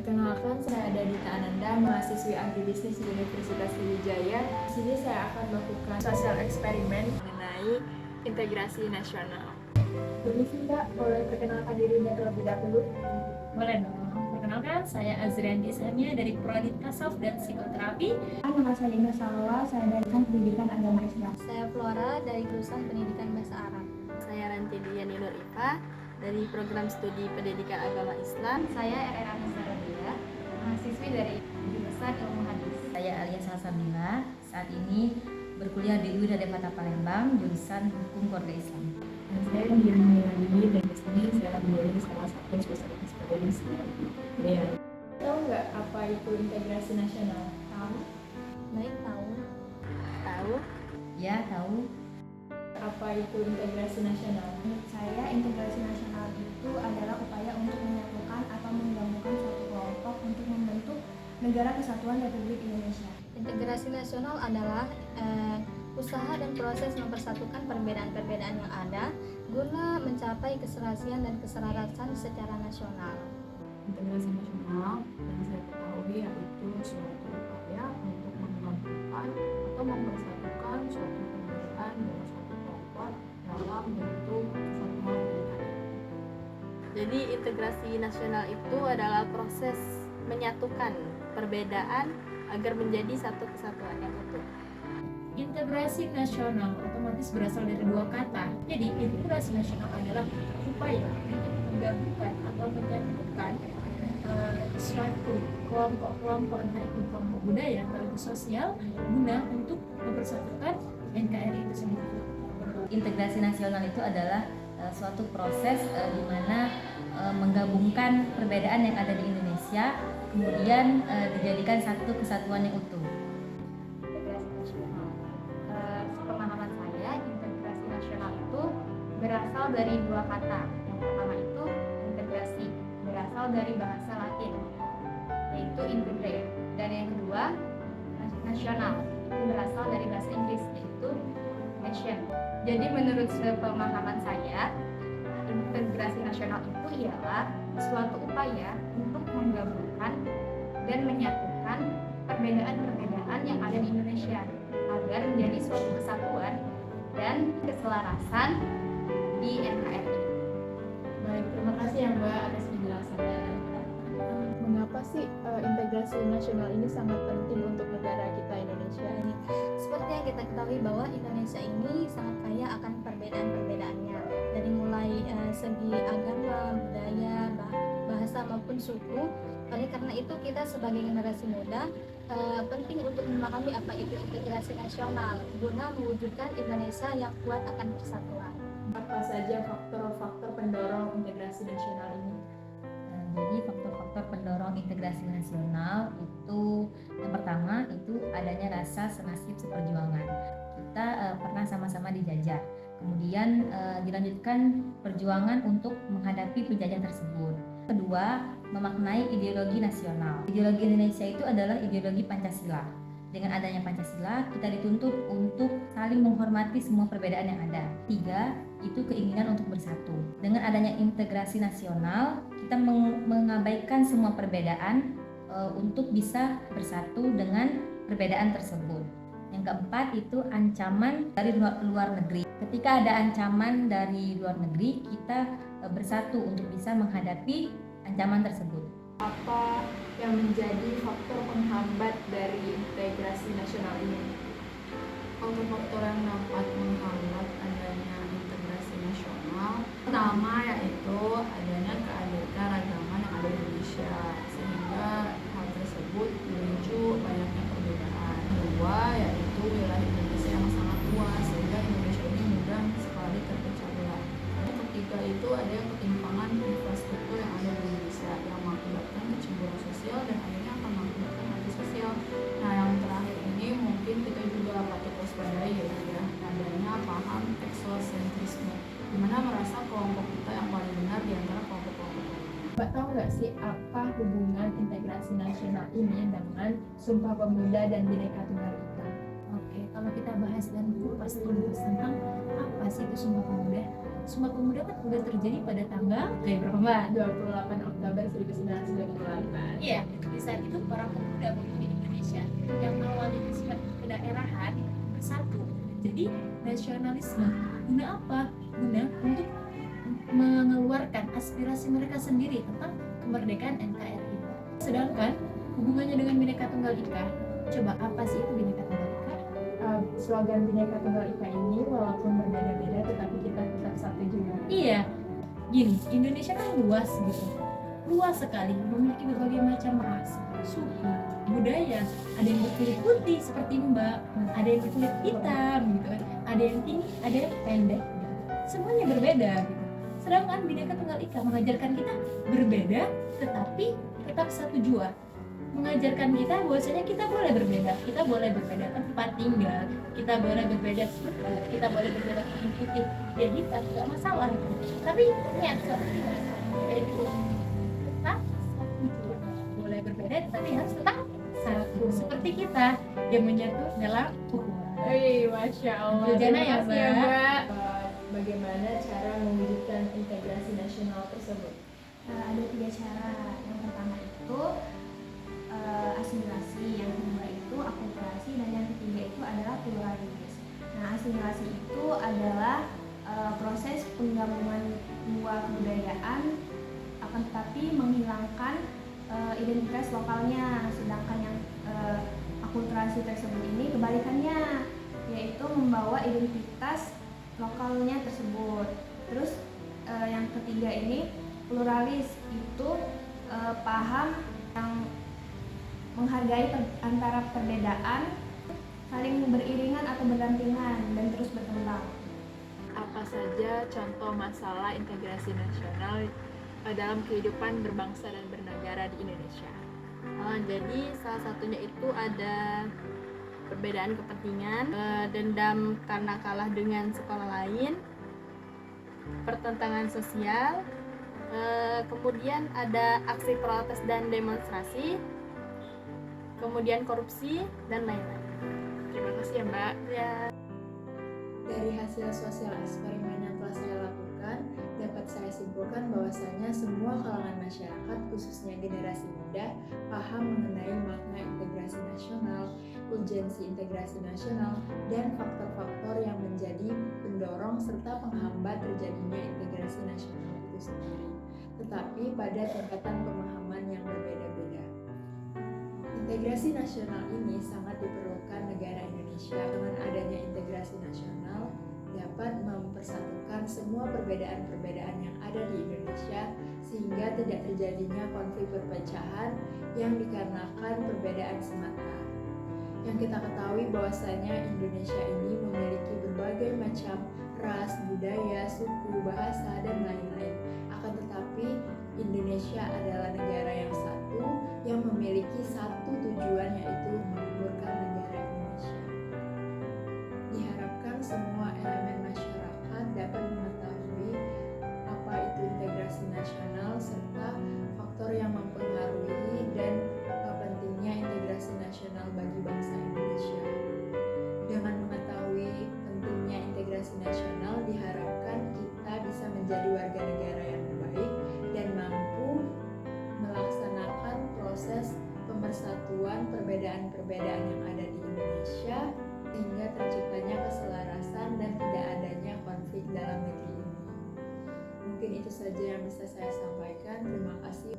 Perkenalkan, saya ada Dita Ananda, mahasiswi agribisnis di Universitas Sriwijaya. Di sini saya akan melakukan sosial eksperimen mengenai integrasi nasional. Permisi Mbak, boleh perkenalkan dirinya terlebih dahulu? Boleh dong. Perkenalkan, saya Azrianti Sania dari Prodi Tasawuf dan Psikoterapi. Nama saya Indah Salwa, saya dari Pendidikan Agama Islam. Saya Flora dari jurusan Pendidikan Bahasa Arab. Saya Ranti Diani Nur Ifa dari Program Studi Pendidikan Agama Islam. Saya RR Anissa Radia, mahasiswi dari jurusan Ilmu Hadis. Saya Alia Salsabila, saat ini berkuliah di UIN Fata Palembang, jurusan Hukum Keluarga Islam. Saya Dian Mailani, dan di sini saya menjadi salah satu spesialis eksperimensi. Tahu nggak apa itu integrasi nasional? Tahu? Baik, tahu. Tahu? Ya, tahu. Apa itu integrasi nasional? Menurut saya, integrasi nasional itu adalah upaya untuk menyatukan atau menggabungkan suatu kelompok untuk membentuk Negara Kesatuan Republik Indonesia. Integrasi nasional adalah usaha dan proses mempersatukan perbedaan-perbedaan yang ada guna mencapai keserasian dan keselarasan secara nasional. Integrasi nasional yang saya ketahui yaitu suatu upaya untuk menggabungkan atau mempersatukan suatu perbedaan dalam suatu kelompok dalam bentuk kesatuan NKRI. Jadi integrasi nasional itu adalah proses menyatukan perbedaan agar menjadi satu kesatuan yang utuh. Integrasi nasional otomatis berasal dari dua kata. Jadi, integrasi nasional adalah upaya untuk menggabungkan atau menyatukan suatu kelompok-kelompok, entah itu kelompok budaya atau sosial, guna untuk mempersatukan NKRI itu sendiri. Integrasi nasional itu adalah suatu proses di mana menggabungkan perbedaan yang ada di Indonesia, kemudian dijadikan satu kesatuan yang utuh. Pemahaman saya, integrasi nasional itu berasal dari dua kata. Yang pertama itu integrasi, berasal dari bahasa Latin, yaitu integrate. Dan yang kedua, nasional, itu berasal dari bahasa Inggris, yaitu nation. Jadi menurut pemahaman saya, integrasi nasional itu ialah suatu upaya untuk menggabungkan dan menyatukan perbedaan-perbedaan yang ada di Indonesia agar menjadi suatu kesatuan dan keselarasan di NKRI. Baik, terima kasih ya Mbak atas penjelasannya. Mengapa sih integrasi nasional ini sangat penting untuk negara kita Indonesia ini? Seperti yang kita ketahui bahwa Indonesia ini sangat kaya akan perbedaan-perbedaannya, dari mulai segi agama, budaya, bahasa maupun suku. Oleh karena itu kita sebagai generasi muda penting untuk memahami apa itu integrasi nasional guna mewujudkan Indonesia yang kuat akan persatuan. Apa saja faktor-faktor pendorong integrasi nasional ini? Jadi faktor-faktor pendorong integrasi nasional itu yang pertama itu adanya rasa senasib seperjuangan. Kita pernah sama-sama dijajah. Kemudian dilanjutkan perjuangan untuk menghadapi penjajahan tersebut. Kedua, memaknai ideologi nasional. Ideologi Indonesia itu adalah ideologi Pancasila. Dengan adanya Pancasila, kita dituntut untuk saling menghormati semua perbedaan yang ada. Tiga, itu keinginan untuk bersatu. Dengan adanya integrasi nasional, kita mengabaikan semua perbedaan untuk bisa bersatu dengan perbedaan tersebut. Yang keempat itu ancaman dari luar negeri. Ketika ada ancaman dari luar negeri, kita bersatu untuk bisa menghadapi ancaman tersebut. Apa yang menjadi faktor penghambat dari integrasi nasional ini? Faktor-faktor yang dapat menghambat adanya integrasi nasional pertama yaitu adanya keanekaragaman yang ada di Indonesia, sehingga hal tersebut memicu banyaknya perbedaan. Kedua yaitu wilayah Indonesia yang sangat luas, sehingga Indonesia ini mudah sekali terpecah belah. Ketiga itu ada ketimpangan infrastruktur yang ada di Indonesia yang mengakibatkan kecemburuan sosial dan akhirnya akan mengakibatkan anti sosial. Nah, yang terakhir ini mungkin kita juga patut waspadai yaitu adanya paham eksosentrisme, di mana merasa kelompok kita yang paling benar di antara kelompok-kelompok lainnya. Mbak tahu nggak sih apa hubungan integrasi nasional ini dengan Sumpah Pemuda dan Bhinneka Tunggal Ika? Oke, kalau kita bahas dan kupas dulu tentang apa sih itu Sumpah Pemuda? Sumpah Pemuda kan udah terjadi pada tanggal kayak berapa Mbak? 28 Oktober 1928. Iya, di saat itu para pemuda pemimpin Indonesia yang awalnya bersifat kedaerahan bersatu. Jadi nasionalisme guna apa? Guna untuk mengeluarkan aspirasi mereka sendiri tentang kemerdekaan NKRI. Sedangkan hubungannya dengan Bhinneka Tunggal Ika, coba apa sih itu Bhinneka Tunggal Ika? Slogan Bhinneka Tunggal Ika ini walaupun berbeda-beda tetapi kita tetap satu juga. Iya, gini, Indonesia kan luas gitu, luas sekali, memiliki berbagai macam ras, suku, budaya. Ada yang berkulit putih seperti Mbak, ada yang berkulit hitam gitu kan, ada yang tinggi, ada yang pendek gitu. Semuanya berbeda gitu. Sedangkan Bhinneka Tunggal Ika mengajarkan kita berbeda tetapi tetap satu jua. Mengajarkan kita bahwasanya kita boleh berbeda tempat tinggal, kita boleh berbeda suku, kita boleh berbeda kulit putih, ya kita tidak masalah gitu. Tapi ingat yaitu tetap satu jua. Boleh berbeda tapi harus tetap satu. Seperti kita yang menyatu dalam ukhuwah. Masya Allah. Bujana ya, Terima kasih Mbak. Bagaimana cara mewujudkan integrasi nasional tersebut? Ada 3 cara. Yang pertama itu asimilasi, yang kedua itu akulturasi, dan yang ketiga itu adalah pluralis. Nah, asimilasi itu adalah proses penggabungan dua kebudayaan akan tetapi menghilangkan identitas lokalnya, sedangkan yang akulturasi tersebut ini kebalikannya, yaitu membawa identitas lokalnya tersebut. Terus yang ketiga ini pluralis, itu paham yang menghargai antara perbedaan, saling beriringan atau berdampingan dan terus berkembang. Apa saja contoh masalah integrasi nasional dalam kehidupan berbangsa dan bernegara di Indonesia? Jadi salah satunya itu ada perbedaan kepentingan, dendam karena kalah dengan sekolah lain, pertentangan sosial, kemudian ada aksi protes dan demonstrasi, kemudian korupsi dan lain-lain. Terima kasih ya Mbak. Ya. Dari hasil sosial eksperimen yang telah saya lakukan, dapat saya simpulkan bahwasanya semua kalangan masyarakat, khususnya generasi muda, paham mengenai makna integrasi nasional, urgensi integrasi nasional, dan faktor-faktor yang menjadi pendorong serta penghambat terjadinya integrasi nasional itu sendiri, tetapi pada tingkatan pemahaman yang berbeda-beda. Integrasi nasional ini sangat diperlukan negara Indonesia. Dengan adanya integrasi nasional dapat mempersatukan semua perbedaan-perbedaan yang ada di Indonesia sehingga tidak terjadinya konflik perpecahan yang dikarenakan perbedaan semata. Yang kita ketahui bahwasanya Indonesia ini memiliki berbagai macam ras, budaya, suku, bahasa, dan lain-lain. Akan tetapi Indonesia adalah negara yang satu yang memiliki satu tujuan, yaitu memakmurkan negara Indonesia. Diharapkan semua elemen masyarakat dapat mengetahui apa itu integrasi nasional serta faktor yang mempengaruhi dan pentingnya integrasi nasional bagi bangsa Indonesia. Dengan mengetahui pentingnya integrasi nasional, diharapkan kita bisa menjadi warga negara yang baik dan mampu melaksanakan proses pemersatuan perbedaan-perbedaan yang ada di Indonesia sehingga terciptanya keselarasan dan tidak adanya konflik dalam negeri ini. Mungkin itu saja yang bisa saya sampaikan. Terima kasih.